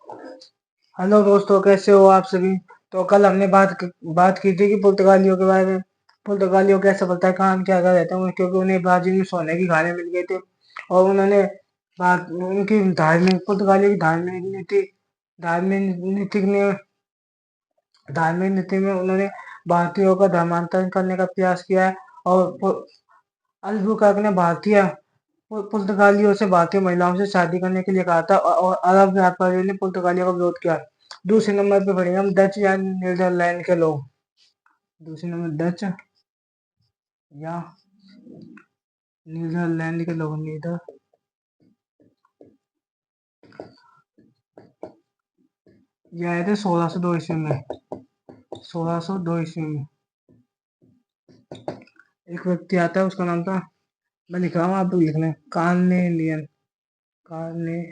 Hello दोस्तों, कैसे हो आप सभी। तो कल हमने बात की थी कि पुर्तगालियों के बारे में। पुर्तगालियों कैसे सफलता का काम क्या कर रहता है, क्योंकि उन्हें ब्राजील में सोने की खाने मिल गए थे। और उन्होंने बात उनकी धार्मिक पुर्तगालियों की धार्मिक नीति ने धार्मिक नीति में उन्होंने भारतीयों का धर्मांतरण करने का प्रयास किया है। और अल्बुकर्क ने पुर्तगालियों से भारतीय महिलाओं से शादी करने के लिए कहा था, और अरब व्यापारियों ने पुर्तगालियों का विरोध किया। दूसरे नंबर पे पढ़ेंगे हम डच या नीदरलैंड के लोग। दूसरे नंबर डच या नीदरलैंड के लोग। ये आए थे 1602 ईस्वी में। 1602 ईस्वी में एक व्यक्ति आता है, उसका नाम था, मैं लिख रहा हूँ आप लिख लें, carnelian carnelian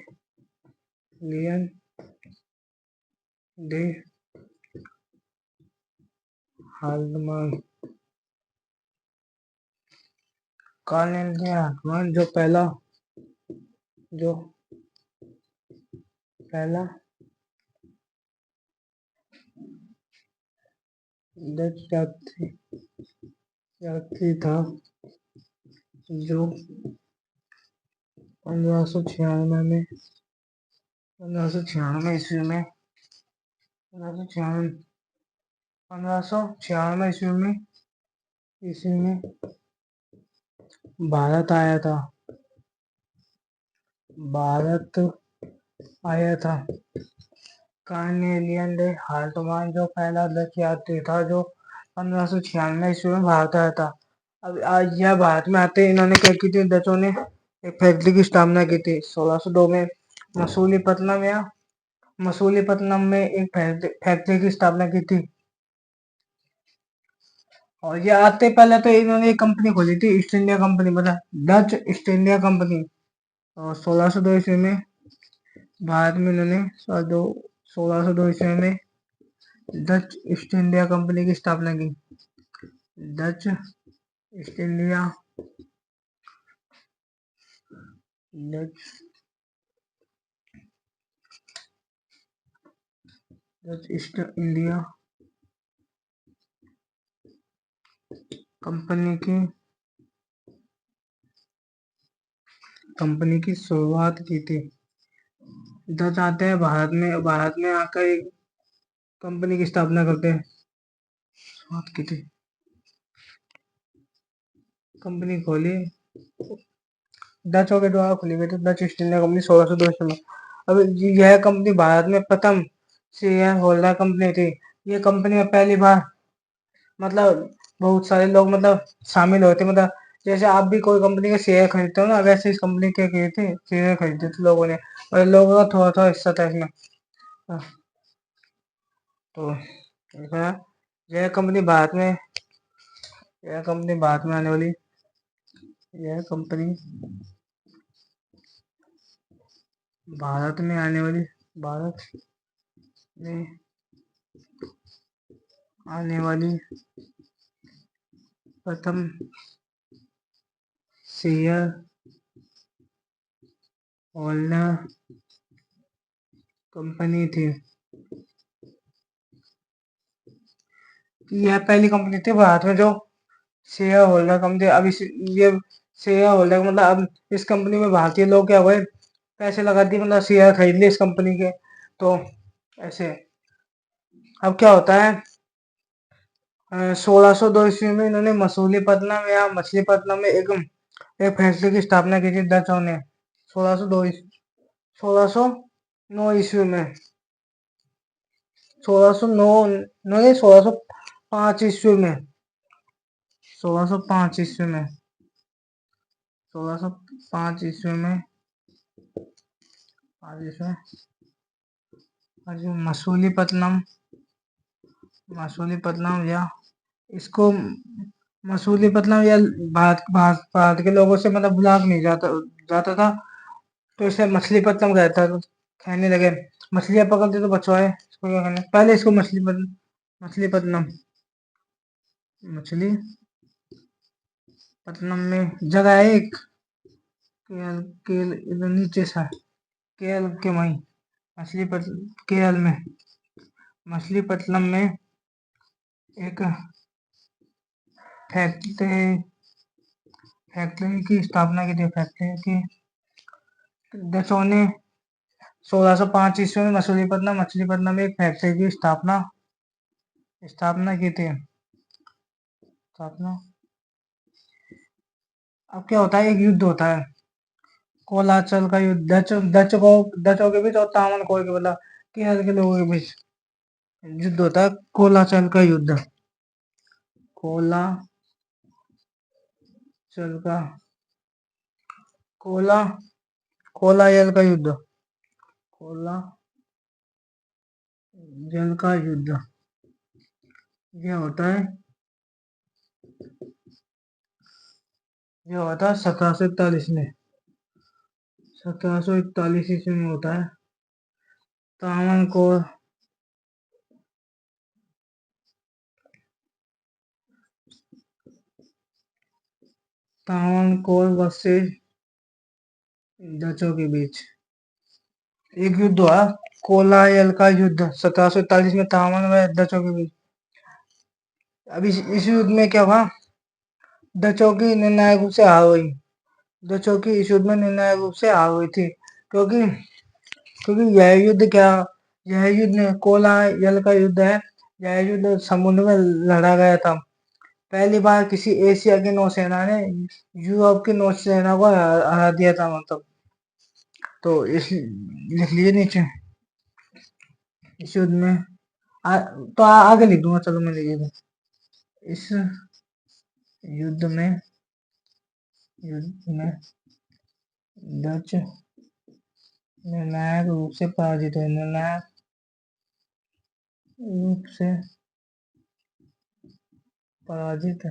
day Hardman. Carnelian Hardman जो पहला डच यात्री था, जो 1596 में 1596 ईस्वी में 1596 ईस्वी में भारत आया था। कार्नेलियन डे हार्टमान जो पहला डच यात्री था, जो 1596 ईस्वी में भारत आया था। अब आज यह भारत में आते इन्होंने क्या की थी, डचों ने एक फैक्ट्री की स्थापना की थी 1602 में। मसूलीपट्टनम में एक फैक्ट्री की स्थापना की थी। और ये आते पहले तो इन्होंने एक कंपनी खोली थी, ईस्ट इंडिया कंपनी, मतलब डच ईस्ट इंडिया कंपनी। और 1602 ईस्वी में भारत में इन्होंने 1602 ईस्वी में डच ईस्ट इंडिया कंपनी की स्थापना की। Dutch east India Dutch east India company की शुरुआत की थी। डच आते हैं भारत में आकर एक कंपनी की स्थापना करते हैं। शुरुआत की थी, कंपनी खोली, डचों के द्वारा खुली गई थी, डच ईस्ट इंडिया कंपनी 1602 में। अब यह कंपनी भारत में प्रथम शेयर होल्डर कंपनी थी। ये कंपनी में पहली बार मतलब बहुत सारे लोग मतलब शामिल होते, मतलब जैसे आप भी कोई कंपनी के शेयर खरीदते हो ना, वैसे इस कंपनी के शेयर खरीदे थे लोगों ने, और लोगों का थोड़ा थोड़ा हिस्सा था इसमें। तो यह कंपनी भारत में आने वाली यह कंपनी भारत में आने वाली प्रथम शेयर होल्डर कंपनी थी। यह पहली कंपनी थी भारत में जो शेयर होल्डर कंपनी। अब ये शेयर होल्डर मतलब अब इस कंपनी में भारतीय लोग क्या हुए, पैसे लगा दिए, मतलब शेयर खरीद लिए इस कंपनी के। तो ऐसे अब क्या होता है, 1602 ईस्वी में इन्होंने मछलीपट्टनम में एक फैक्ट्री की स्थापना की थी डचों ने। 1609 ईस्वी में 1609 नहीं 1605 ईस्वी में 1605 ईस्वी में 1605 ईस्वी में मसूलीपट्टनम या इसको मसूलीपट्टनम या भारत के लोगों से मतलब बुला नहीं जाता था, तो इसे मछलीपट्टनम कहता है। तो कहने लगे मछलियां पकड़ते तो बचवाए, इसको क्या कहना, पहले इसको मछलीपट्टनम मछलीपट्टनम में जगह है एक, केल केल इधर नीचे सा, केल के वहीं केरल में मछलीपट्टनम में एक फैक्ट्री फैक्ट्री की स्थापना की थी। फैक्ट्री की डचों ने 1605 ईस्वी में मछलीपट्टनम में एक फैक्ट्री की स्थापना की थी। स्थापना। अब क्या होता है, एक युद्ध होता है, कोलाचल का युद्ध, डचों के बीच और तामन कोर के मतलब केरल के लोगों के बीच युद्ध होता है, कोलाचल का युद्ध। कोलाचल का कोला कोलायल का युद्ध। कोला जल का युद्ध ये होता है, ये होता है 1741 में। 1741 ईस्वी में होता है। तामन कोर वर्सेस डचों के बीच एक युद्ध हुआ, कोलायल का युद्ध 1741 में तामन व डचों के बीच। अब इस युद्ध में क्या हुआ, डचों की निर्णायक रूप से हार हुई। डचों की इस युद्ध में निर्णायक रूप से हार हुई थी, क्योंकि यह युद्ध कोलायल का युद्ध है। यह युद्ध समुद्र में लड़ा गया था। पहली बार किसी एशिया की नौसेना ने यूरोप की नौसेना को हरा दिया था, मतलब। तो इस लिख लीजिए नीचे, इस युद्ध में तो आगे लिख दूंगा, चलो मैं लिख दूँ। इस युद्ध में डच निर्णायक रूप से पराजित हुए। निर्णायक रूप से पराजित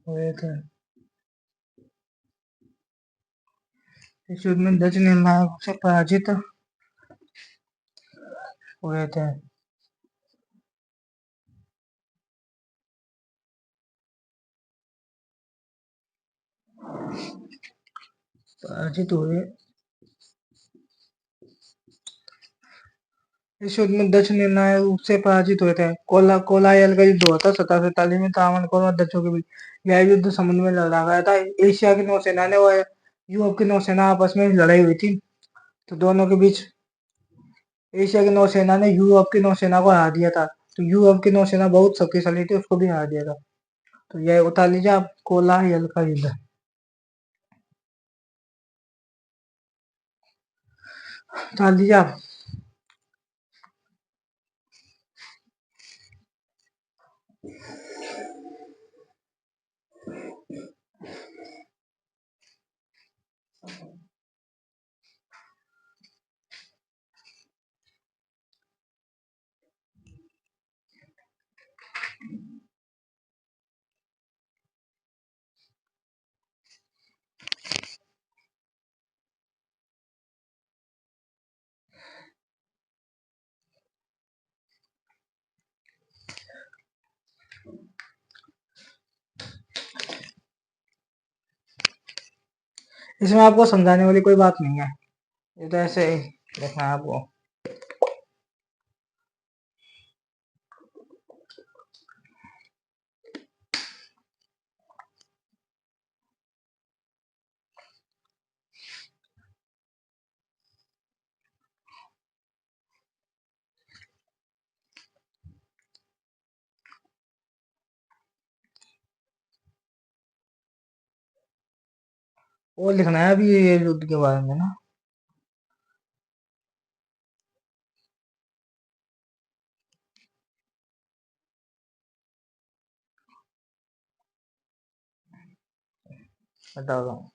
हुए थे। इस युद्ध में डच निर्णायक रूप से पराजित हुए थे। पराजित हुए। इस युद्ध में डच निर्णायक रूप से पराजित हुए थे। कोलायल का युद्ध हुआ था 1741 में तामनकोर और डचों के बीच। यह युद्ध समुद्र में लड़ा गया था। एशिया की नौसेना ने और यूरोप की नौसेना आपस में लड़ाई हुई थी। तो दोनों के बीच एशिया की नौसेना ने यूरोप की नौसेना को हरा दिया था। तो यूरोप की नौसेना बहुत शक्तिशाली थी, उसको भी हरा दिया था। तो यह उतार लीजिए आप, कोलायल का युद्ध उतार लीजिए आप। इसमें आपको समझाने वाली कोई बात नहीं है, ये तो ऐसे ही देखना है आपको। और लिखना है अभी ये युद्ध के बारे में ना। बता रहा हूँ।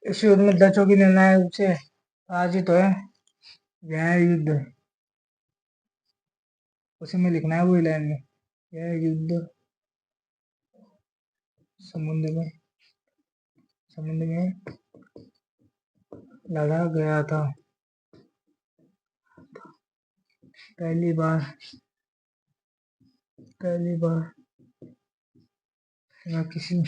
इस युद्ध में डचों की निर्णायक रूप से पराजित हुए। यह युद्ध, उसी में लिखना है वही लाइन में, यह युद्ध समुद्र में लड़ा गया था। पहली बार या किसी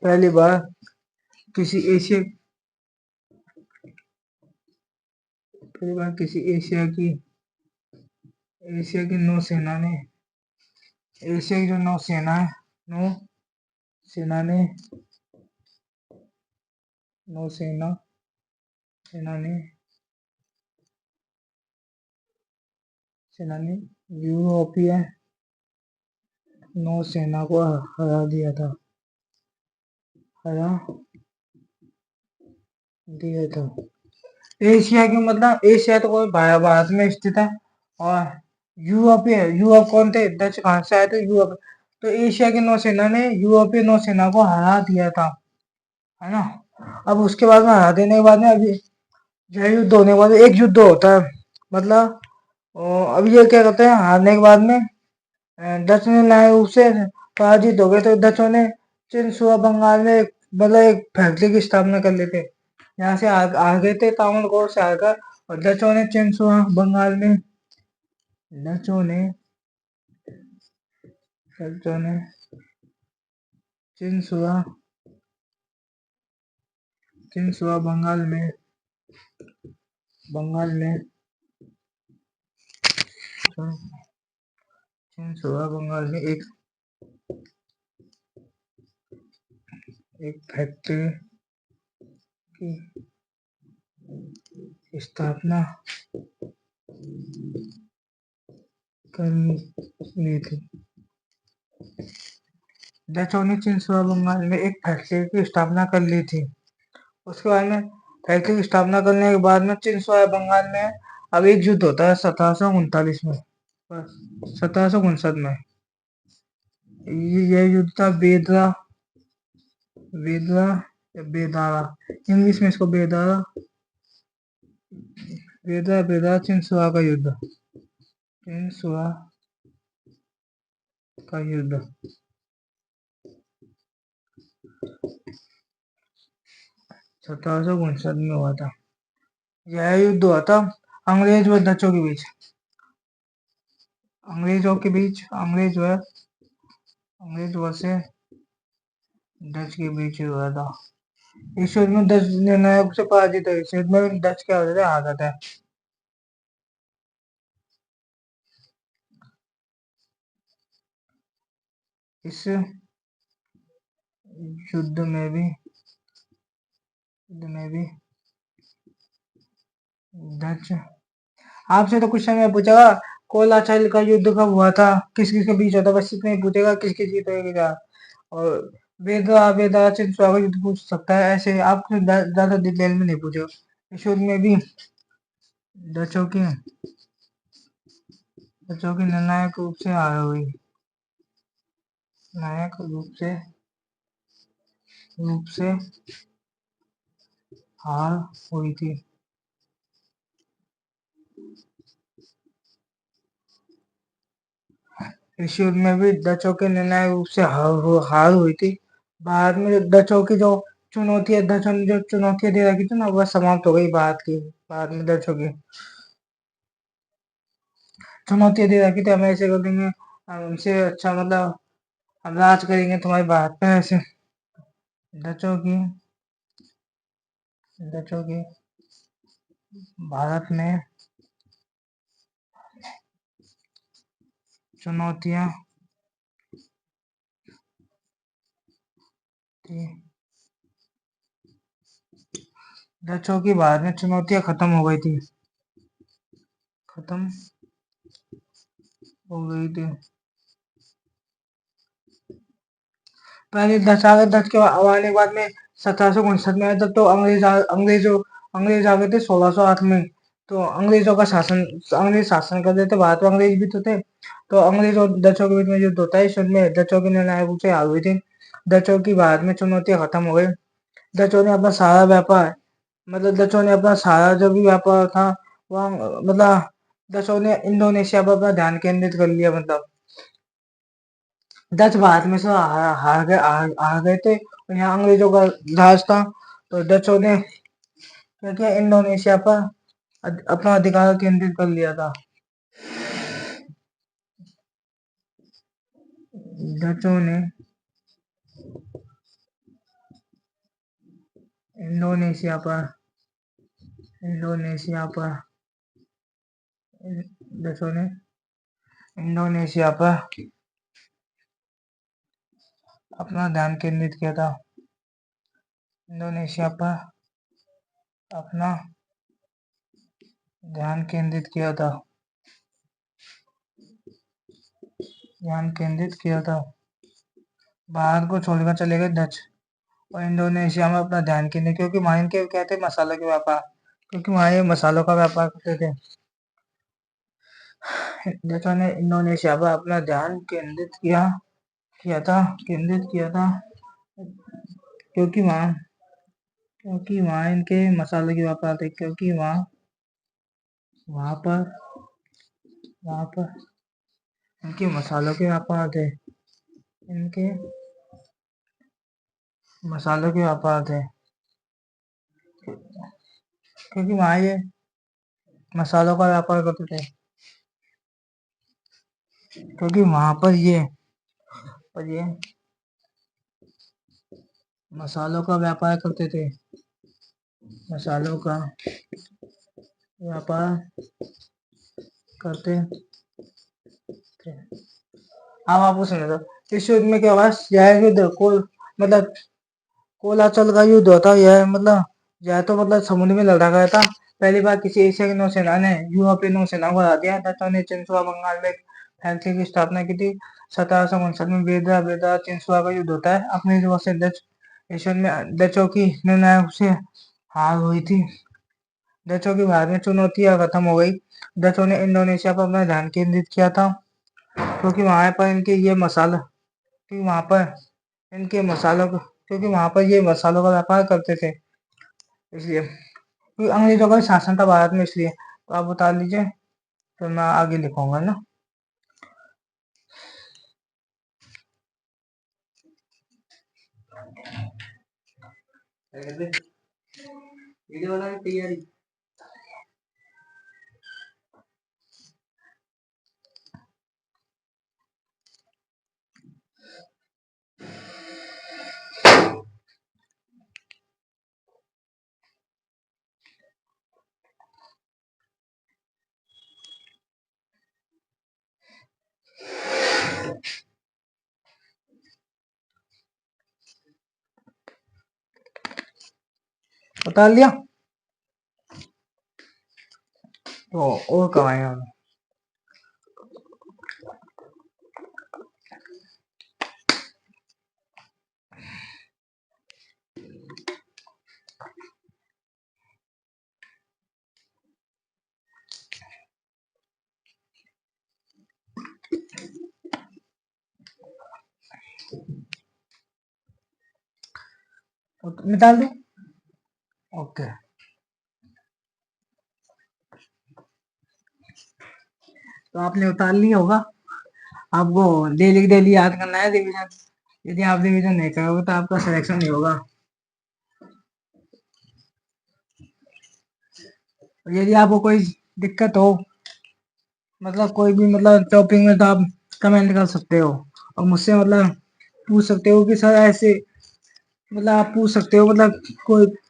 पहली बार किसी एशिया की नौसेना ने एशिया की जो नौसेना है सेना ने यूरोपीय नौसेना को हरा दिया था। एशिया की मतलब एशिया तो कोई भारत में स्थित है, और यूरोप कौन थे? डच कहाँ से आए थे? यूरोप। तो एशिया की नौसेना ने यूरोपीय नौसेना को हरा दिया था, है ना। अब उसके बाद में हरा देने के बाद में अभी यह युद्ध होने के बाद एक युद्ध होता है, मतलब अब ये क्या कहते हैं, हारने के बाद में डच ने न्याय रूप से पराजित हो गए, तो डचों ने चिनसुआ बंगाल में मतलब एक फैक्ट्री की स्थापना कर ली थी। यहाँ से आ गए थे तामुलकोट से आकर, और डचों ने चिनसुआ बंगाल में चिनसुआ बंगाल में एक फैक्ट्री की स्थापना कर ली थी। डचों ने चिनसुआ बंगाल में एक फैक्ट्री की स्थापना कर ली थी। उसके बाद में फैक्ट्री की स्थापना करने के बाद में चिनसुआ बंगाल में अब एक युद्ध होता है 1739 में, 1759 में। यह युद्ध था बेदारा, इंग्लिश में इसको बेदारा चिनसुआ का युद्ध। 1759 में हुआ था। यह युद्ध हुआ था अंग्रेज व डचों के बीच। अंग्रेज वर्सेस डच के बीच हुआ था। इस युद्ध में डच निर्णायक से पराजित हुए। इस युद्ध में डच क्या होता है, हार जाता है। इस युद्ध में भी डच, आपसे तो कुछ समय पूछेगा कोलाचाइल का युद्ध कब हुआ था, किस किस के बीच होता, बस इतना ही पूछेगा, किस किस जीतेगा। और बेदा चिनसुआ का युद्ध पूछ सकता है, ऐसे आपसे ज्यादा डिटेल में नहीं पूछेगा। इस युद्ध में भी डचों की निर्णायक रूप से हार हुई। हार हुई थी। इस युद्ध में भी डचों के निर्णायक रूप से हार हुई थी। बाद में डचों की जो डचों ने जो चुनौतियां दे रखी थी ना, वह समाप्त हो गई। बाद में डचों की चुनौतियां दे रखी थी, हम ऐसे कर देंगे, हमसे अच्छा मतलब हम राज करेंगे तुम्हारी बात पे, ऐसे डचों की भारत में चुनौतियां थी। डचों की भारत में चुनौतियां खत्म हो गई थी। पहले डच आ गए, डच के आने के बाद में 1759 में आया, तब तो अंग्रेज आ गए थे 1608 में। तो अंग्रेजों का शासन, अंग्रेज शासन कर रहे थे भारत में, अंग्रेज भी तो थे। तो अंग्रेज और डचों के बीच में युद्ध होता है, इस युद्ध में डचों की निर्णायक रूप से हार हुई थी। डचों की भारत में चुनौतियां खत्म हो गई। डचों ने अपना सारा व्यापार, मतलब डचों ने अपना सारा जो भी व्यापार था वहाँ, मतलब डचों ने इंडोनेशिया पर अपना ध्यान केंद्रित कर लिया। मतलब डच भारत में से हार गए थे, और यहाँ अंग्रेजों का राज था। तो डचों ने क्या किया, इंडोनेशिया पर अपना अधिकार केंद्रित कर लिया था। डचों ने इंडोनेशिया पर इंडोनेशिया पर डचों ने इंडोनेशिया पर अपना ध्यान केंद्रित किया था। इंडोनेशिया पर अपना ध्यान केंद्रित किया था। ध्यान केंद्रित किया था। भारत को छोड़कर चले गए डच, और इंडोनेशिया में अपना ध्यान केंद्रित, क्योंकि वहाँ इनके कहते हैं मसालों के व्यापार, क्योंकि वहाँ ये मसालों का व्यापार करते थे। डचों ने इंडोनेशिया पर अपना ध्यान किया था, केंद्रित किया था, क्योंकि वहाँ इनके मसालों के व्यापार थे, क्योंकि वहाँ पर वहाँ पर इनके मसालों के व्यापार थे। इनके मसालों के व्यापार थे, क्योंकि वहाँ ये मसालों का व्यापार करते थे, क्योंकि वहाँ पर ये मसालों का व्यापार करते थे। मसालों का व्यापार करते थे। अब आप सुनो, तो इस युद्ध में क्या हुआ, यह युद्ध को मतलब कोलाचल का युद्ध होता है। यह मतलब यह तो मतलब समुद्र में लड़ा गया था। पहली बार किसी एशिया की नौसेना ने यूरोपीय नौसेना को हरा दिया। डचों ने चिंसुआ बंगाल में फैक्ट्री की स्थापना की थी। 1759 में बेदरा चिंसुआ का युद्ध होता है। अपने युद्ध से डच एशियन में डचों की निर्णायक से हार हुई थी। डचों की भारत में चुनौतियां खत्म हो गई। डचों ने इंडोनेशिया पर अपना ध्यान केंद्रित किया था, क्योंकि वहां पर इनके ये मसाला क्योंकि वहां पर इनके मसालों को क्योंकि वहां पर ये मसालों का व्यापार करते थे, इसलिए क्योंकि अंग्रेजों का शासन था भारत में, इसलिए। तो आप बता लीजिए, तो मैं आगे लिखूंगा ना। वीडियो बनाने की तैयारी। बता लिया, तो और कमाए हम। निकाल दो। ओके, तो आपने उतार लिया होगा। आपको डेली डेली याद करना है रिवीजन। यदि आप रिवीजन नहीं करोगे तो आपका सिलेक्शन नहीं होगा। यदि आपको कोई दिक्कत हो, मतलब कोई भी मतलब टॉपिक में, तो आप कमेंट कर सकते हो, और मुझसे मतलब पूछ सकते हो कि सर ऐसे, मतलब आप पूछ सकते हो, मतलब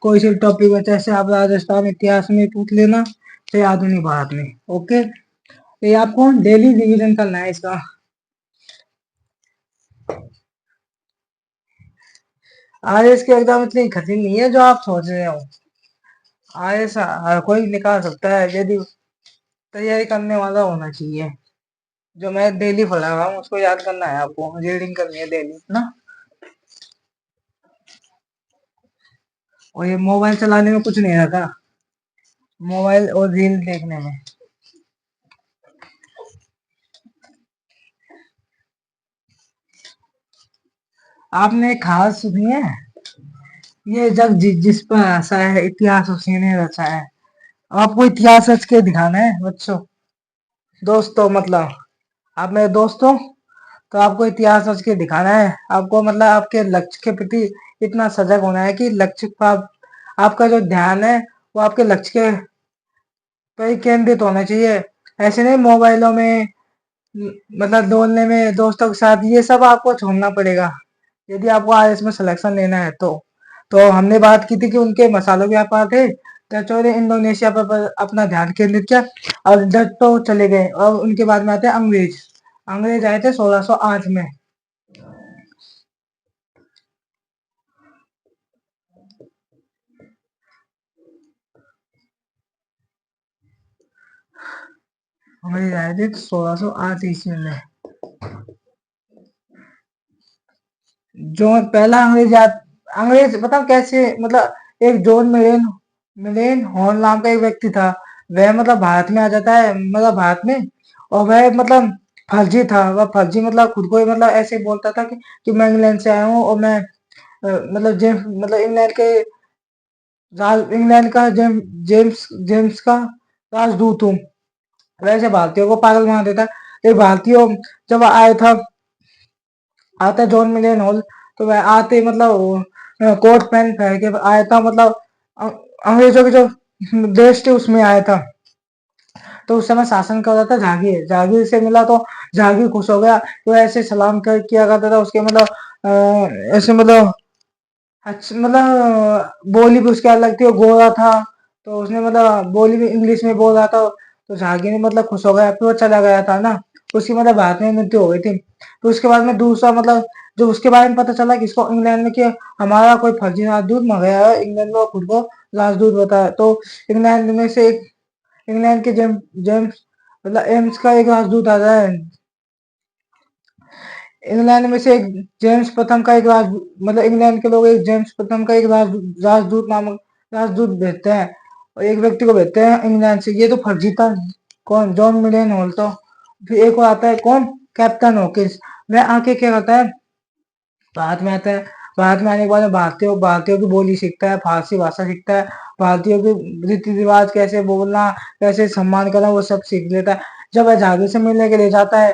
कोई से टॉपिक में, जैसे आप राजस्थान इतिहास में पूछ लेना, चाहे आधुनिक भारत में। ओके, तो ये आपको डेली रिवीजन करना है इसका। आईएएस के एग्जाम इतनी कठिन नहीं है जो आप सोच रहे हो। आईएएस हर कोई निकाल सकता है, यदि तैयारी करने वाला होना चाहिए। जो मैं डेली पढ़ा रहा हूँ उसको याद करना है, आपको रीडिंग करनी है डेली ना। और ये मोबाइल चलाने में कुछ नहीं रहता, मोबाइल और रील देखने में। आपने एक कहावत सुनी है, ये जग जिस पर हंसा है इतिहास उसी ने रचा है। आपको इतिहास रच के दिखाना है बच्चों, दोस्तों मतलब आप मेरे दोस्त हो, तो आपको इतिहास रच के दिखाना है। आपको मतलब आपके लक्ष्य के प्रति इतना सजग होना है कि लक्ष्य पर आपका जो ध्यान है वो आपके लक्ष्य के पे ही केंद्रित होना चाहिए। ऐसे नहीं मोबाइलों में मतलब डोलने में दोस्तों के साथ, ये सब आपको छोड़ना पड़ेगा यदि आपको आईएएस में सिलेक्शन लेना है तो हमने बात की थी कि उनके मसालों व्यापार थे, टचों ने इंडोनेशिया पर अपना ध्यान केंद्रित किया और डच तो चले गए। और उनके बाद में आते हैं अंग्रेज। अंग्रेज आए थे 1608 में। अंग्रेज आए थे 1608 ईस्वी में। जो पहला अंग्रेज मतलब कैसे, मतलब एक जॉन मिलेन मिलेन हॉल नाम का एक व्यक्ति था। वह मतलब भारत में आ जाता है, मतलब भारत में। और वह मतलब फर्जी था, वह फर्जी मतलब खुद को ही मतलब ऐसे बोलता था कि मैं इंग्लैंड से आया हूँ और मैं मतलब जेम्स मतलब इंग्लैंड का जेम्स का राजदूत हूँ। वैसे भारतीयों को पागल बना देता। एक भारतीय जब आया था, आता जॉन मिलियन हॉल, तो वह आते मतलब कोट पैंट पहन के आया था, मतलब अंग्रेजों के जो देश थे उसमें आया था। तो उस समय शासन कर रहा था जहांगीर। जहांगीर से मिला तो जहांगीर खुश हो गया, तो ऐसे सलाम किया करता था उसके मतलब ऐसे मतलब अच्छा मतलब बोली भी उसकी अलग थी, वो गोरा था। तो उसने मतलब बोली भी इंग्लिश में बोल रहा था, तो जहांगीर मतलब खुश हो गया, फिर वो चला गया था ना। उसकी मतलब भारत में मृत्यु हो गई थी। तो उसके बाद में दूसरा मतलब जो उसके बारे में पता चला कि इसको इंग्लैंड में कि हमारा कोई फर्जी राजदूत मर गया है, इंग्लैंड में वो खुद को राजदूत बताया। तो इंग्लैंड में से एक इंग्लैंड के जेम्स मतलब एम्स का एक राजदूत आता है। इंग्लैंड में से एक जेम्स प्रथम का एक मतलब इंग्लैंड के लोग एक जेम्स प्रथम का एक राजदूत नामक राजदूत भेजते हैं, और एक व्यक्ति को भेजते हैं इंग्लैंड से। ये तो फर्जी था, कौन, जॉन मिलियन होल। तो फिर एक और आता है कौन, कैप्टन हॉकिंस। वह आके क्या करता है, भारत में आता है। भारत में आने के बाद में भारतीयों भारतीयों की बोली सीखता है, फारसी भाषा सीखता है, भारतीयों के रीति रिवाज कैसे बोलना, कैसे सम्मान करना, वो सब सीख लेता है। जब वह जहांगीर से मिलने के लिए जाता है,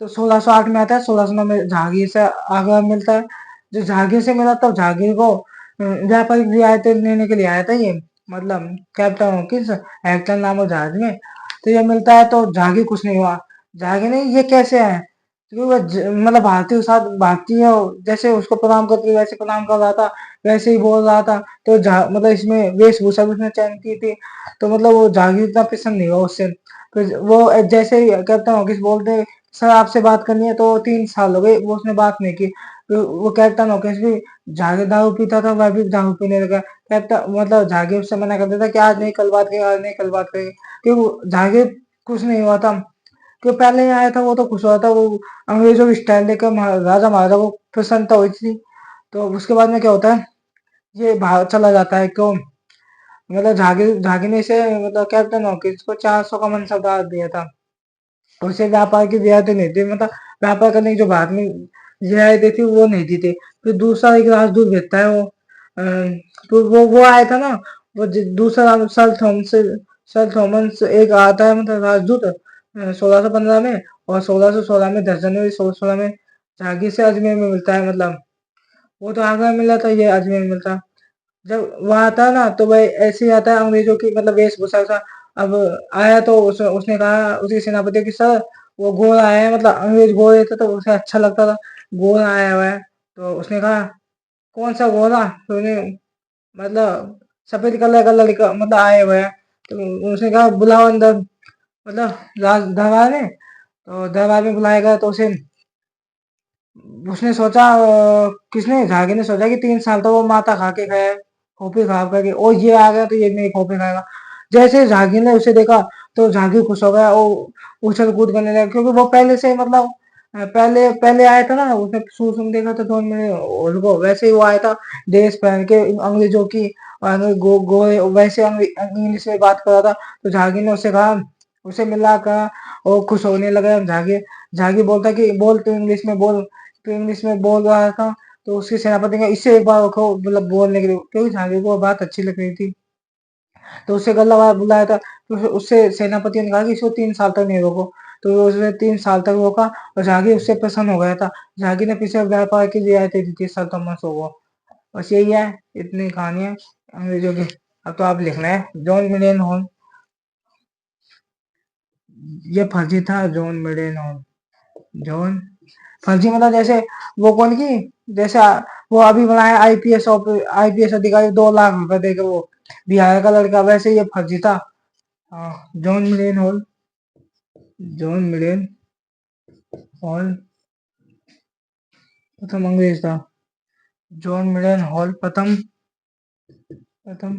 तो 1608 में आता है, 1609 में जहांगीर से आगरा मिलता है। जो जहांगीर से मिला तब जहांगीर को व्यापारिक रियायतें लेने के लिए आया था ये, मतलब कैप्टन हॉकिंस हेक्टर नामक जहाज में। तो ये मिलता है तो जहांगीर कुछ नहीं हुआ। जहांगीर ने ये कैसे है, क्योंकि वह मतलब भारतीय के साथ भारतीय जैसे उसको प्रणाम करते वैसे प्रणाम कर रहा था, वैसे ही बोल रहा था। तो मतलब इसमें वेशभूषा भी उसने चयन की थी। तो मतलब वो जहांगीर इतना पसंद नहीं हुआ उससे। तो वो जैसे ही कैप्टन हॉकिंस बोलते सर आपसे बात करनी है, तो 3 साल हो गए वो उसने बात नहीं की। तो वो कैप्टन हॉकिंस भी जहांगीर दारू पीता था, वह भी दारू पीने लगा। कैप्टन मतलब जहांगीर उससे मना कर देता कि आज नहीं कल बात करेंगे, आज नहीं कल बात करेंगे, क्योंकि जहांगीर कुछ नहीं हुआ था। जो पहले आया था वो तो खुश हुआ था, वो अंग्रेजों की स्टाइल देखकर राजा महाराजा को प्रसन्नता हुई थी। तो उसके बाद में क्या होता है, ये बाहर चला जाता है क्यों, मतलब झागिनी से मतलब कैप्टन हॉकिंस को 400 का मनसबदार दिया था। उसे व्यापार की रियायतें नहीं थी, मतलब व्यापार करने की जो भारत में रियायतें थी वो नहीं दी थी। फिर दूसरा एक राजदूत भेजता है वो तो वो आया था ना, वो दूसरा सर थॉमस एक आता है मतलब राजदूत 1615 में। और 1616 में 10 जनवरी 1616 में जहांगीर से अजमेर में मिलता है। मतलब वो तो आगरा में मिला था, ये अजमेर में मिलता। जब वहाँ आता है ना तो वह ऐसे ही आता है अंग्रेजों की मतलब वेशभूषा सा। अब आया तो उसने कहा उसके सेनापति की सर वो गोरा आया है, मतलब अंग्रेज गोरे थे तो उसे अच्छा लगता था, गोरा आया हुआ है। तो उसने कहा कौन सा गोरा, तो उन्हें मतलब सफेद कलर का लड़का मतलब आए हुए हैं। तो उसने कहा बुलाओ अंदर, मतलब दरबार में। तो दरबार में बुलाया गया तो उसे उसने सोचा किसने झागे ने सोचा कि 3 साल तो वो माता खा के खाया है, खोपड़ी खा करके, और ये आ गया तो ये मेरी खोपड़ी खाएगा। जैसे झागी ने उसे देखा तो झागी खुश हो गया, वो उछल कूद करने लगा, क्योंकि वो पहले से ही मतलब पहले पहले आया था ना, उसने सुसुम देखा था तो उनमें उसको वैसे ही वो आया था, ड्रेस पहन के अंग्रेजों की, और वैसे इंग्लिश में बात कर रहा था। तो झागी ने उससे कहा, उसे मिला, कहा, और खुश होने लगा। झागी झागी बोलता कि बोल, तू इंग्लिश में बोल, तू इंग्लिश में बोल रहा था। तो उसके सेनापति ने इससे एक बार रखो, मतलब बोलने के लिए, क्योंकि झागी को बात अच्छी लग रही थी। तो उसे गल्ला बुलाया था। तो उससे सेनापति ने कहा कि इसको 3 साल तक नहीं रोको। तो उसने 3 साल तक रोका, और जहांगीर उससे प्रसन्न हो गया था। जहांगीर ने पीछे व्यापार की रियायतें दी थी, सल्तनत को। बस यही है, इतनी कहानी है अंग्रेजों की। अब तो आप लिखना है, जॉन मिलियन हॉल। ये फर्जी था, जॉन मिलियन हॉल। जॉन फर्जी मतलब जैसे वो कौन की, जैसे वो अभी बनाया आईपीएस अधिकारी, 2 लाख रुपए देकर वो बिहार का लड़का, वैसे ये फर्जी था। हाँ, John million hall. John million hall प्रथम अंग्रेज था। जॉन मिलियन हॉल प्रथम प्रथम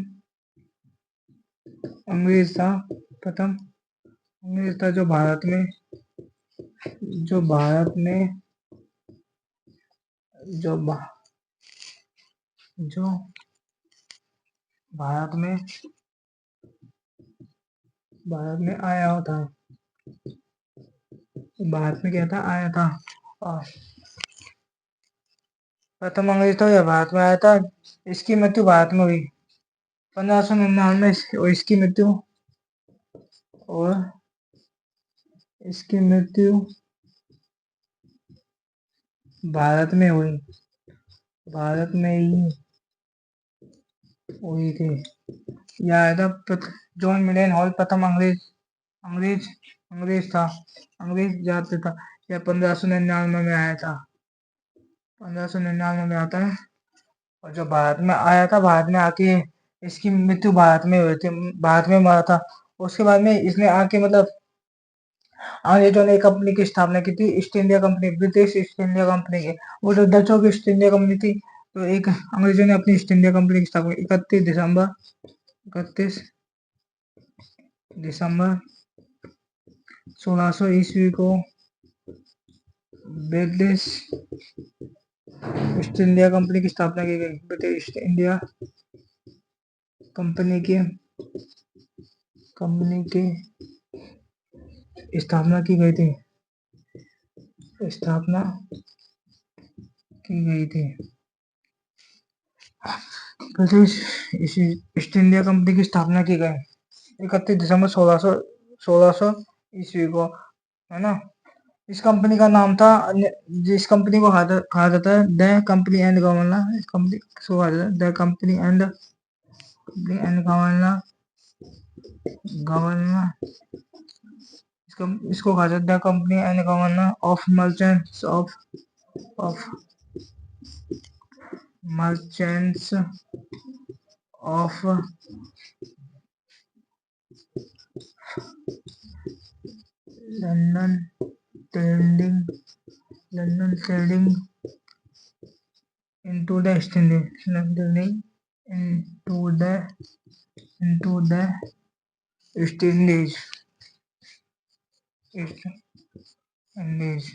अंग्रेज था। प्रथम अंग्रेज था जो भारत में जो भा, जो भारत में भारत में आया था। भारत में क्या था, आया था। और प्रथम अंग्रेज था, यह भारत में आया था। इसकी मृत्यु भारत में हुई 1599 में, और और इसकी मृत्यु भारत में हुई, भारत में ही हुई थी। यह आया था जॉन मिलियन हॉल प्रथम अंग्रेज अंग्रेज था, अंग्रेज जाति था। यह 1599 में आया था, 1599 में आता है। और जो भारत में आया था, भारत में आके इसकी मृत्यु भारत में हुई थी, भारत में मरा था। उसके बाद में इसने आके मतलब अंग्रेजों ने एक कंपनी की स्थापना की थी, east India company, British East India company की। वो जो डचों की ईस्ट इंडिया कंपनी थी, तो एक अंग्रेजों ने अपनी ईस्ट इंडिया कंपनी की स्थापना 31 दिसंबर 1600 ईस्वी को ब्रिटिश ईस्ट इंडिया कंपनी की स्थापना की गई। ब्रिटिश ईस्ट इंडिया कंपनी की स्थापना की गई थी, स्थापना की गई थी। ब्रिटिश ईस्ट इंडिया कंपनी की स्थापना की गई 31 दिसंबर 1600 ईस्वी को, है ना। इस कंपनी का नाम था, जिस कंपनी को कहा जाता है द कंपनी एंड गवर्नर, इस कंपनी को कहा जाता है the company and governor, governor इसको कहा जाता है the company and governor of merchants of merchants of London trading into the East Indies, trading into the East Indies, East Indies।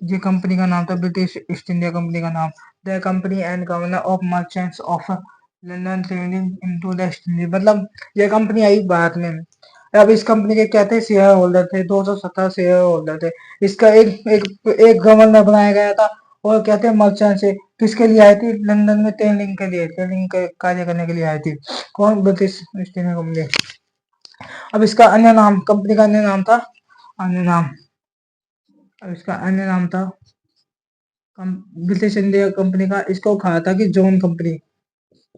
ये कंपनी का नाम था, ब्रिटिश ईस्ट इंडिया कंपनी का नाम, the company and governor of merchants of London trading into the east India. मतलब ये company आई भारत में। अब इस कंपनी के क्या थे, शेयर होल्डर थे, 217 शेयर होल्डर थे। इसका एक गवर्नर बनाया गया था। और क्या थे, मर्चेंट से किसके लिए आई थी, लंदन में ट्रेडिंग के लिए, ट्रेडिंग के कार्य करने के लिए आई थी। कौन, ब्रिटिश ईस्ट इंडिया कंपनी। अब इसका अन्य नाम, कंपनी का अन्य नाम था, अन्य नाम, अब इसका अन्य नाम था ब्रिटिश इंडिया कंपनी का, इसको कहा था कि जॉन कंपनी।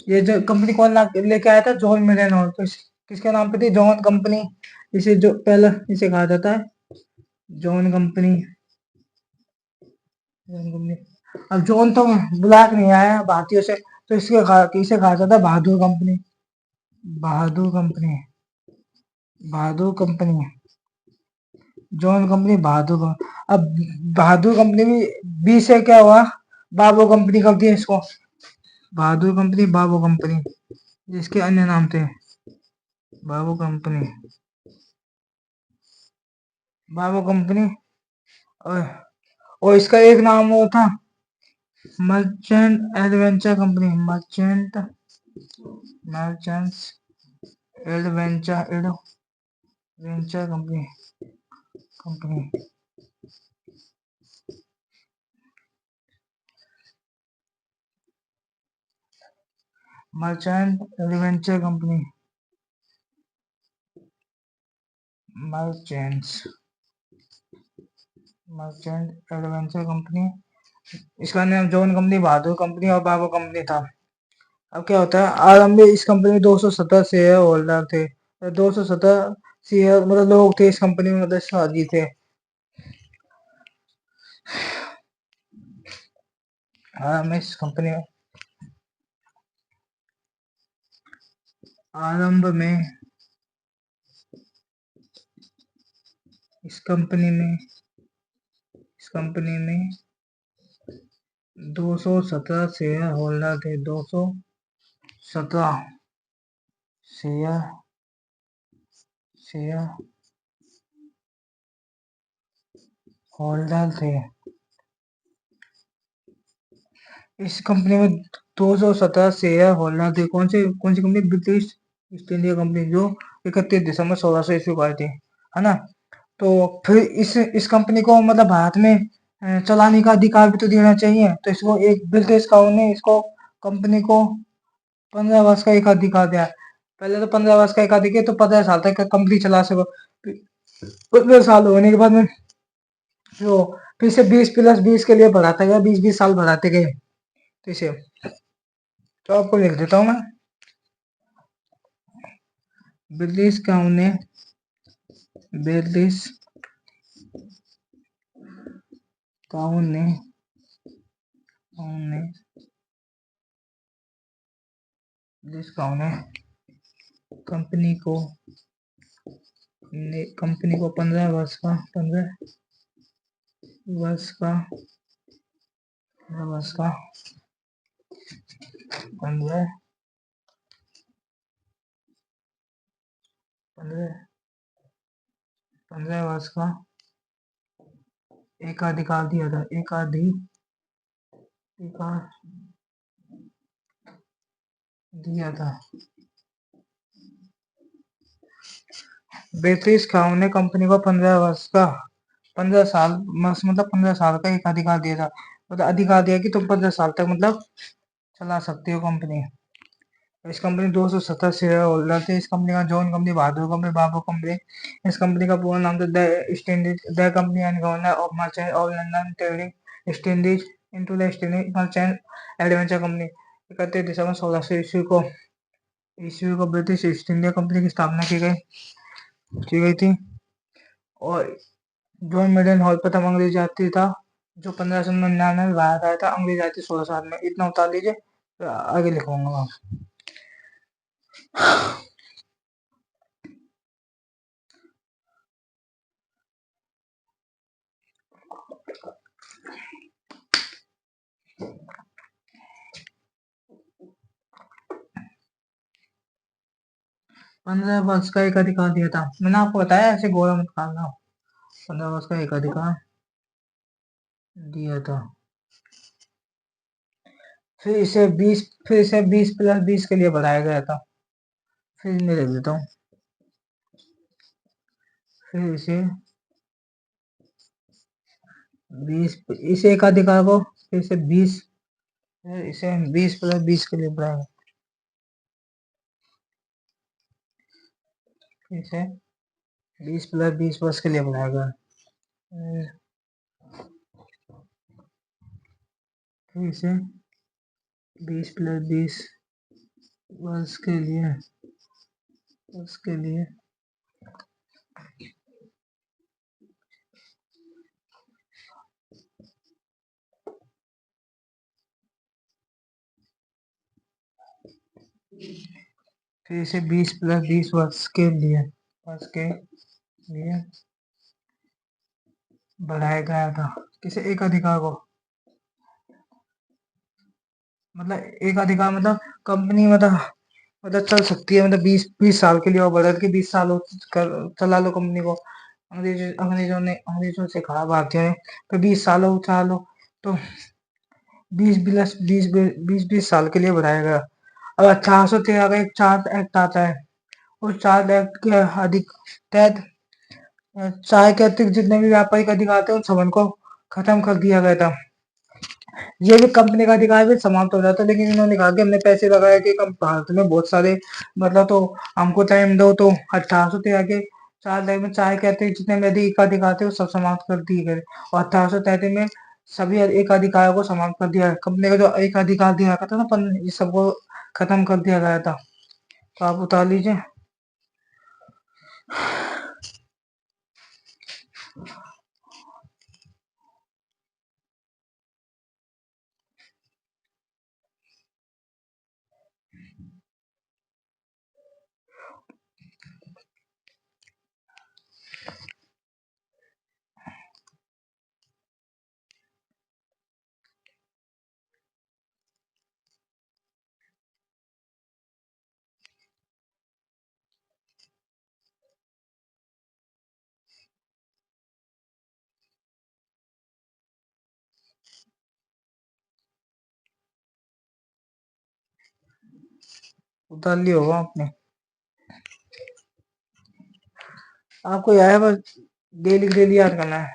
ये जो कंपनी कौन लेके आया था, जॉन मिलियन हॉल। तो किसके नाम पे थी, जॉन कंपनी। इसे जो पहला इसे कहा जाता है जॉन कंपनी, जॉन कंपनी। अब जॉन तो ब्लैक नहीं आया भारतीयों से, तो इसे कहा जाता है बहादुर कंपनी, बहादुर कंपनी, बहादुर कंपनी, जॉन कंपनी, बहादुर कंपनी। अब बहादुर कंपनी में बी से क्या हुआ, बाबू कंपनी कर दिया इसको, बहादुर कंपनी, बाबू कंपनी, जिसके अन्य नाम थे बाबू कंपनी, बाबू कंपनी। और, और इसका एक नाम वो था, merchant adventure company, merchants adventure adventure company company merchant adventure company merchants merchant adventure company. इसका नाम जॉन कंपनी, बहादुर कंपनी और बाबू कंपनी था। अब क्या होता है, आरंभ में इस कंपनी में 217 शेयर होल्डर थे। 217 शेयर मतलब लोग थे इस कंपनी में, मतलब शादी थे। आरंभ में इस कंपनी में आरंभ में इस कंपनी में 217 शेयर होल्डर थे। 217 शेयर शेयर होल्डर थे इस कंपनी में। 217 शेयर होल्डर थे। कौन सी company? British East India Company, जो 31 दिसंबर 1600 ईस्वी को आई थी, है ना। तो फिर इस कंपनी को मतलब भारत में चलाने का अधिकार भी तो देना चाहिए। तो इसको एक ब्रिटिश कानून ने इसको कंपनी को 15 वर्ष का एक अधिकार दिया। पहले तो 15 वर्ष का एक अधिकार, तो 15 साल तक कंपनी चला सको। 15 साल होने के बाद में जो फिर से 20+20 के लिए बढ़ाता गया, 20-20 साल बढ़ाते गए। तो इसे तो आपको लिख देता हूँ मैं। ब्रिटिश कानून ने ब्रिटिश कानून ने ब्रिटिश कानून ने कंपनी को 15 वर्ष का 15 वर्ष का एकाधिकार दिया था। एकाधिकार दिया था। ब्रिटिश कानून ने कंपनी को 15 साल मतलब 15 साल का एक अधिकार दिया था। मतलब अधिकार दिया कि तुम 15 साल तक मतलब चला सकते हो कंपनी। इस कंपनी 217 शेयर होल्डर थे। इस कंपनी का जॉन कंपनी, बहादुर कंपनी, बाबू कंपनी। इस कंपनी का पूरा नाम था the company and governor of merchant of London trading east Indies into the east Indies merchant adventure company. 31 दिसंबर 1600 ईस्वी को ब्रिटिश ईस्ट इंडिया कंपनी की स्थापना की गई थी। और जॉन मेडन हॉल प्रथम अंग्रेज यात्री था, जो 1599 में भारत आया था। अंग्रेज यात्री 16 साल में। इतना उतार लीजिए, तो आगे लिखूंगा। 15 वर्ष का एक अधिकार दिया था। मैंने आपको बताया ऐसे गोला मत खाना। 15 वर्ष का एक अधिकार दिया था। फिर इसे 20+20 के लिए बढ़ाया गया था। फिर मैं लिख देता हूँ। फिर इसे एक अधिकार को फिर से 20+20 के लिए बढ़ाया। फिर से 20+20 वर्ष के लिए बढ़ाया गया। फिर से 20+20 वर्ष के लिए फिर से 20+20 वर्ष के लिए बढ़ाया गया था। किसे? एक अधिकार को। मतलब एक अधिकार मतलब कंपनी मतलब चल सकती है, मतलब 20 साल के लिए, और बढ़ के 20 साल चला लो कंपनी को। अंग्रेजों से कहा भारतीयों ने तो 20 सालों तो 20 साल के लिए बढ़ाया गया। अब 1813 का एक चार्ट एक्ट आता है। उस चार्ट एक्ट के अधिक तहत चाय के अतिरिक्त जितने भी व्यापारिक अधिकार थे उन सबन को खत्म कर दिया गया था। ये भी कंपनी का अधिकार भी समाप्त हो जाता, लेकिन इन्होंने कहा कि हमने पैसे लगाए कि कम भारत में बहुत सारे मतलब तो हमको टाइम दो, तो 1813 के 4 में चाय के अतिरिक्त जितने भी अधिक अधिकार थे वो सब समाप्त कर दिए गए और 1833 में सभी एक अधिकारों को समाप्त कर दिया। कंपनी का जो एक अधिकार दिया रखा था ना ये सबको खत्म कर दिया गया था। तो आप उतार लीजिए। उतार लिया होगा आपने। आपको यह है बस डेली डेली याद करना है।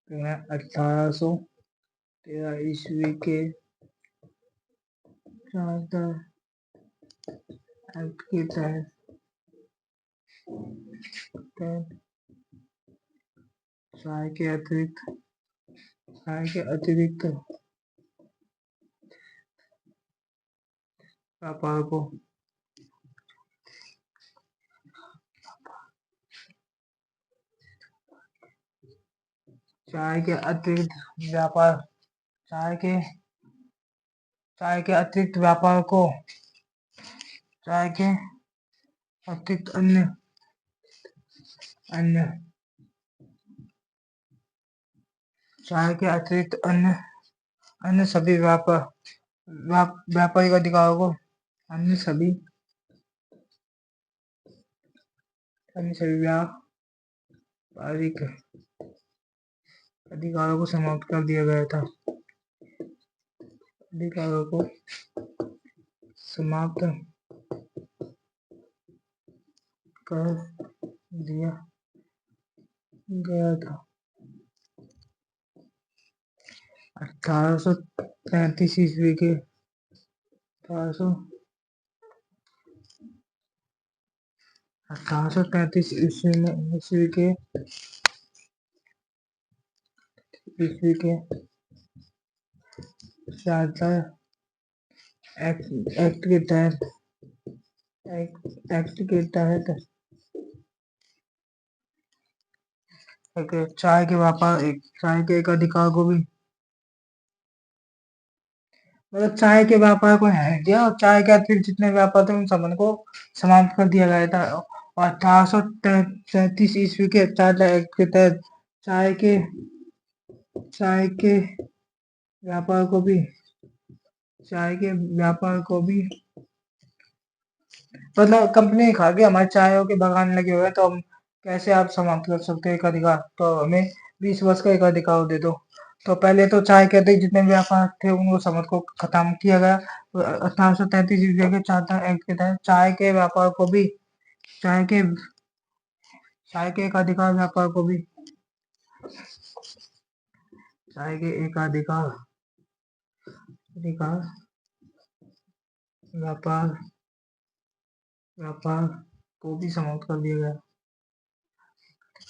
मैं 1813 ईस्वी के चार्टर एक्ट के तहत चाय के अतिरिक्त व्यापार को चाय के अतिरिक्त व्यापार चाय के अतिरिक्त व्यापार को चाय के अतिरिक्त अन्य अन्य चाय के अतिरिक्त अन्य सभी व्यापारिक अधिकारों को अन्य सभी व्यापारिक अधिकारों को समाप्त कर दिया गया था। अधिकारों को समाप्त कर दिया गया था। 1835 ईस्वी के 1835 ईस्वी के चार्टर एक्ट के तहत चाय के एक अधिकार को भी मतलब चाय के व्यापार को है दिया और चाय के अतिरिक्त जितने व्यापार थे उन सबन को समाप्त कर दिया गया था। और 1833 ईस्वी के चार्टर एक्ट के तहत चाय के व्यापार को भी मतलब कंपनी खा के हमारे चायों के बागान लगे हुए हैं, तो हम कैसे आप समाप्त कर सकते हैं एकाधिकार? तो हमें 20 वर्ष का एकाधिकार दे दो। तो पहले तो चाय के थे जितने व्यापार थे उनको समझ को खत्म किया गया। 1833 ईस्वी के चार्टर एक्ट के तहत चाय के व्यापार को भी चाय के चाय के एकाधिकार व्यापार को भी चाय के एकाधिकार अधिकार व्यापार व्यापार को भी समाप्त कर दिया गया।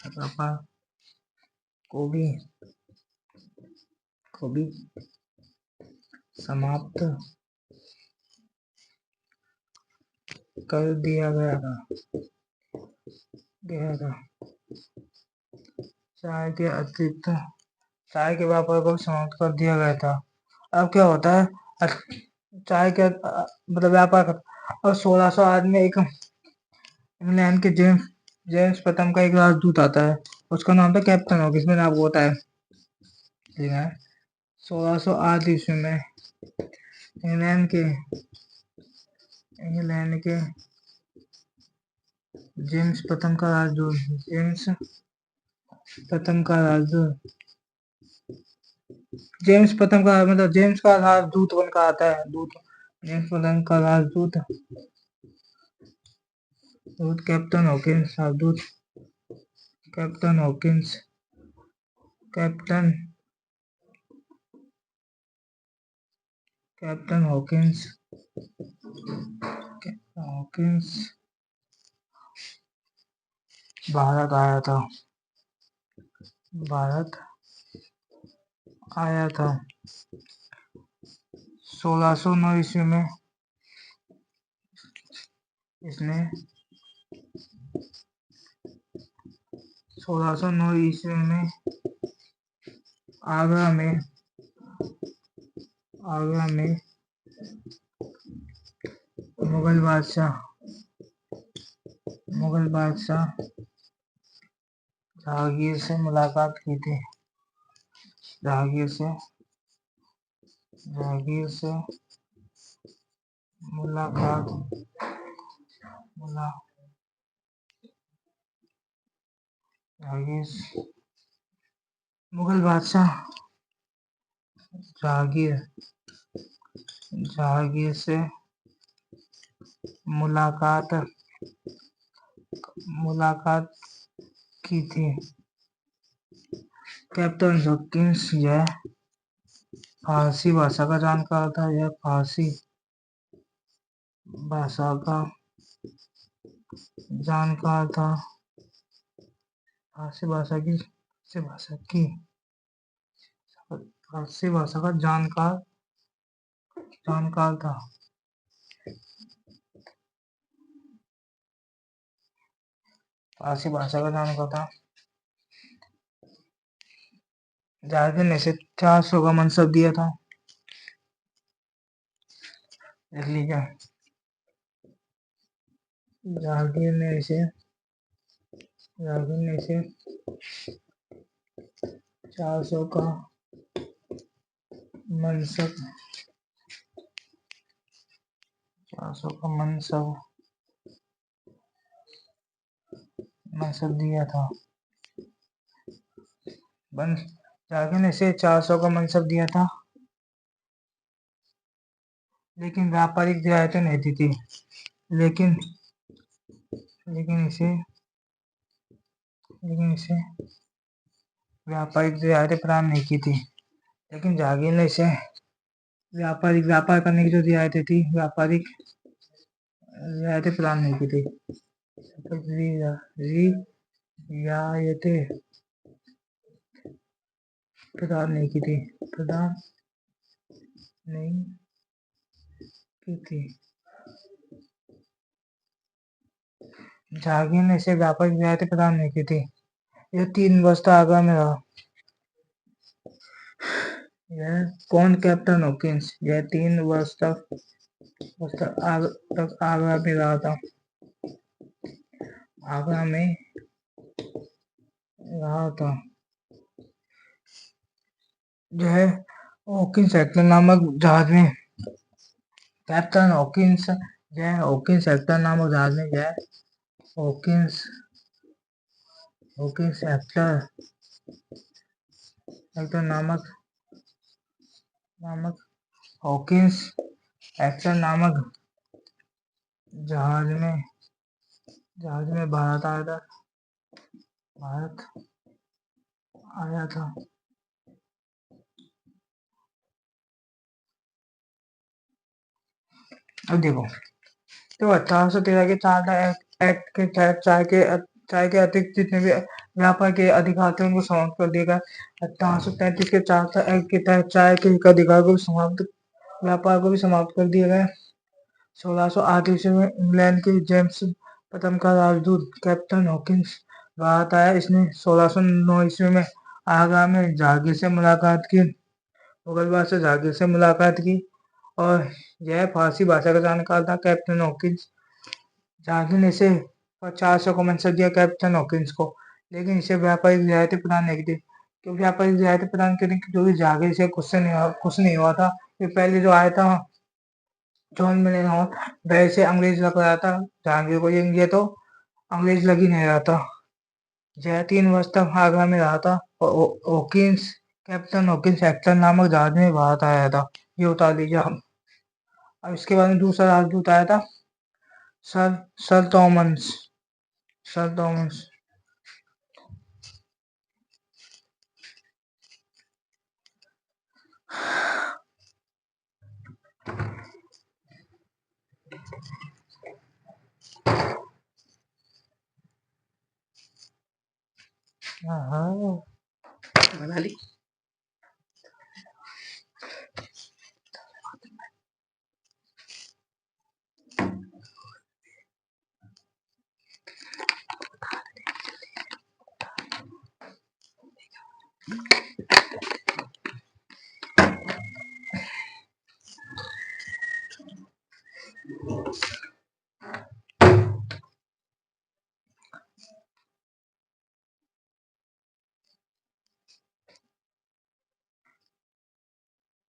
व्यापार को भी समाप्त कर दिया गया था। चाय के अतिरिक्त चाय के व्यापार को समाप्त कर दिया गया था। अब क्या होता है, चाय के मतलब व्यापार और 1608 में एक इंग्लैंड के जेम्स प्रथम का एक राजदूत आता है, उसका नाम था कैप्टन हॉक। इसमें आपको बताया 1608 ईस्वी में इंग्लैंड के जेम्स प्रथम का राजदूत जेम्स प्रथम का मतलब जेम्स का राजदूत बनकर आता है। जेम्स प्रथम का राजदूत कैप्टन हॉकिंस राजदूत कैप्टन हॉकिंस भारत आया था 1609 ईस्वी में। इसने 1609 ईस्वी में आगरा में मुगल बादशाह जहांगीर से मुलाकात की थी। जहांगीर से मुलाकात मुगल बादशाह जहांगीर से मुलाकात की थी। कैप्टन हॉकिंस यह फारसी भाषा का जानकार था। फारसी भाषा का जानकार था। फारसी भाषा का जानकार था। जहांगीर ने इसे 400 का मनसब दिया था। जहांगीर ने इसे 400 का मनसब दिया था। जहांगीर ने इसे 400 का मनसब दिया था, लेकिन व्यापारिक रियायतें नहीं दी थी। लेकिन इसे व्यापारिक रियायतें प्रदान नहीं की थी। लेकिन जहांगीर ने इसे व्यापार करने की जो रियायतें थी, व्यापारिक रियायतें प्रदान नहीं की थी। रियायतें प्रदान नहीं की थी। जहांगीर ने इसे व्यापारिक रियायतें प्रदान नहीं की थी। यह 3 वर्ष तक आगरा में रहा। कौन? Captain Hawkins. यह 3 वर्ष तक आगरा में रहा था। जो है हॉकिंस नामक जहाज में कैप्टन हॉकिंस यह हॉकिंस हेक्टर नामक जहाज में यह हॉकिंस हॉकिंस हेक्टर हेक्टर नामक हॉकिंस हेक्टर नामक जहाज में भारत आया था। अब देखो, तो 1813 के चार्टर एक्ट के तहत चाय के अतिरिक्त जितने भी व्यापार के अधिकार थे उनको समाप्त कर दिया गया। 1833 के चार्टर एक्ट के तहत चाय के अधिकार को भी व्यापार को भी समाप्त कर दिया गया। 1608 ईस्वी में इंग्लैंड के जेम्स प्रथम का राजदूत कैप्टन हॉकिंस भारत आया। इसने 1609 ईस्वी में आगरा में जहांगीर से मुलाकात की, मुगल बादशाह जहांगीर से मुलाकात की, और यह फारसी भाषा का जानकार था। कैप्टन हॉकिंस जहांगीर ने इसे 50 को मंसब दिया कैप्टन हॉकिंस को, लेकिन इसे व्यापारिक रियायतें प्रदान नहीं की। क्यों व्यापारिक रियायतें प्रदान करें? क्योंकि जहांगीर से कुछ नहीं हुआ था। ये पहले जो आया था जॉन मिलिन वैसे अंग्रेज लग रहा था जहांगीर को, ये तो अंग्रेज लग ही नहीं रहा था। यह 3 वर्ष तक आगरा में रहा था और हॉकिंस कैप्टन हॉकिंस हेक्टर नामक जहाज में भारत आया था। ये उतार लीजिए हम। अब इसके बाद में दूसरा राजदूत आया था sir sir Thomas sir Thomas हाँ, बना ली।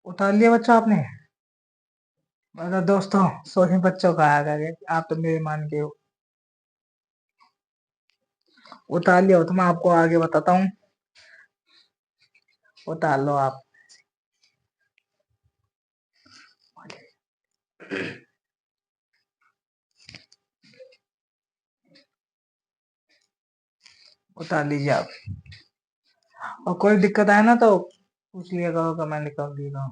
उतार लिया बच्चा आपने? मतलब दोस्तों, सोने बच्चों का आ गए, आप तो मेरे मान के हो। उतार लिया हो तो मैं आपको आगे बताता हूँ। उतार लो आप। उतार लीजिए आप, और कोई दिक्कत आए ना तो पूछ लिया करो, कमेंट कर दिएगा।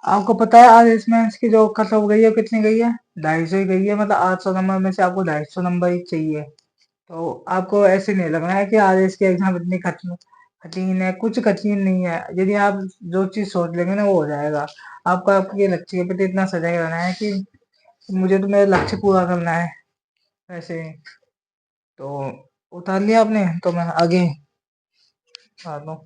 आपको पता है आज इसमें इसकी जो कट ऑफ गई है कितनी गई है? 250 ही गई है। मतलब 800 नंबर में से आपको 250 नंबर ही चाहिए। तो आपको ऐसे नहीं लगना है कि आज इसके एग्जाम इतनी कठिन है। कुछ कठिन नहीं है। यदि आप जो चीज सोच लेंगे ना वो हो जाएगा। आपको आपके लक्ष्य के प्रति इतना सजग रहना है कि मुझे तो मेरा लक्ष्य पूरा करना है। ऐसे तो उतार लिया आपने, तो मैं आगे आ दूं।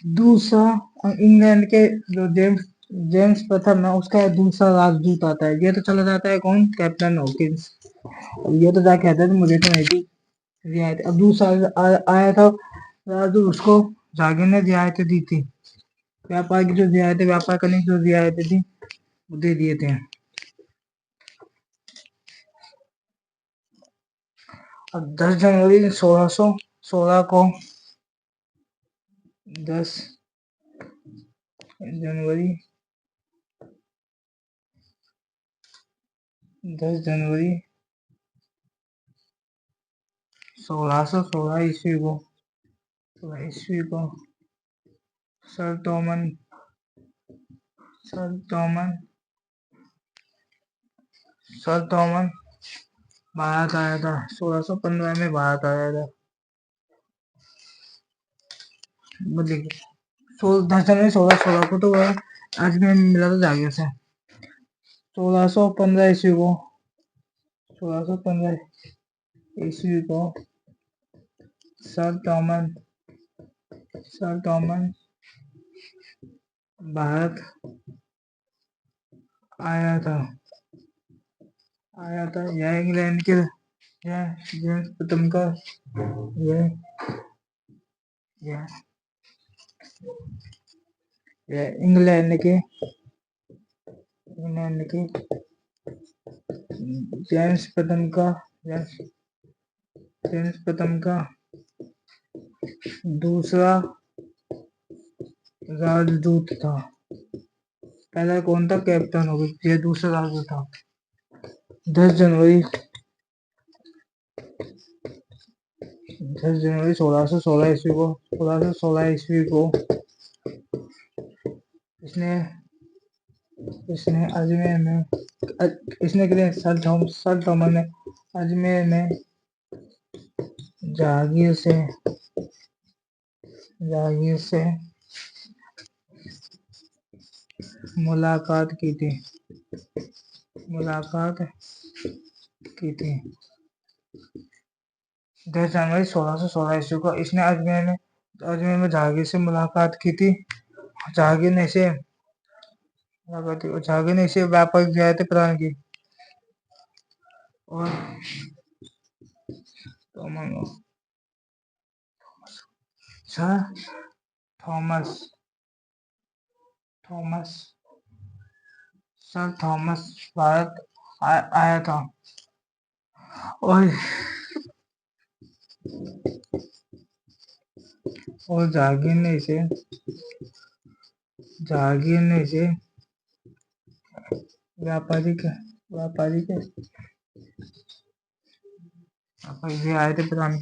दूसरा इंग्लैंड के जो जेम्स जेम्स प्रथम है उसका दूसरा राजदूत आता है। ये तो चला जाता है कौन? Captain Hawkins. अब ये तो क्या कहते हैं, मुझे तो नहीं थी रियायत। अब दूसरा आया था राजदूत, उसको जागीर ने रियायतें दी थी। व्यापार की जो रियायतें, व्यापार करने की जो रियायतें थी वो दे दिए थे। अब 10 जनवरी 1616 को 10 जनवरी 10 जनवरी 1616 ईस्वी को सर टॉमन सर टॉमन सर टॉमन भारत आया था। 1615 में भारत आया था। 10 जनवरी 1616 को तो वह अजमेर में मिला था जागीर से। 1615 ईस्वी को 1615 ईस्वी को सर टॉमन भारत आया था। यह इंग्लैंड के यह जेम्स प्रथम का यह यह यह इंग्लैंड के जेम्स प्रथम का दूसरा राजदूत था। पहला कौन था? कैप्टन हो गया, ये दूसरा राजदूत था। 10 जनवरी 1616 ईस्वी को इसने अजमेर में सर टॉमन ने अजमेर में जहांगीर से मुलाकात की थी। 10 जनवरी 1616 ईस्वी को इसने अजमेर में जहांगीर से मुलाकात की थी। जहांगीर ने इसे व्यापक रियायतें प्रदान की और सर थॉमस भारत आया था और जहांगीर ने इसे व्यापारिक रियायतें प्रदान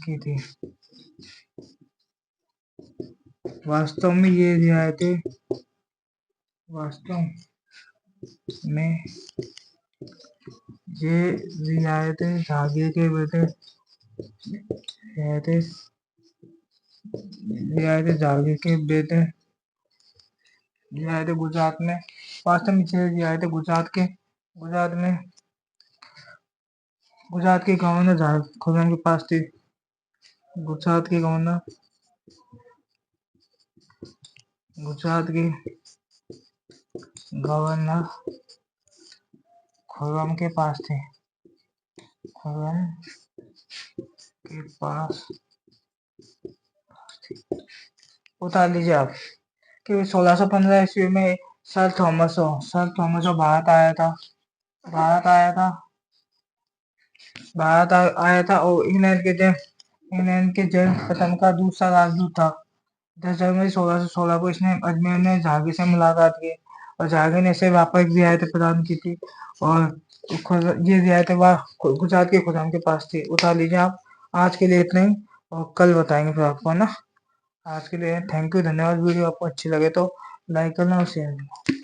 की थी। वास्तव में ये रियायतें जहांगीर के बेटे गुजरात में वास्तव में गुजरात के गवर्नर खुर्रम के पास थी। गुजरात के गवर्नर खुर्रम के पास थे। उतार लीजिए आप कि 1615 ईस्वी में सर थॉमस भारत आया था और इंग्लैंड के जेम्स प्रथम का दूसरा राजदूत था। 10 जनवरी 1616 को इसने अजमेर में जहांगीर से मुलाकात की और जहांगीर ने इसे व्यापक रियायतें प्रदान की थी और ये रियायतें गुजरात के खुर्रम के पास थी। उतार लीजिए आप। आज के लिए इतना ही और कल बताएंगे फिर आपको ना। आज के लिए थैंक यू, धन्यवाद। वीडियो आपको अच्छी लगे तो लाइक करना और शेयर करना।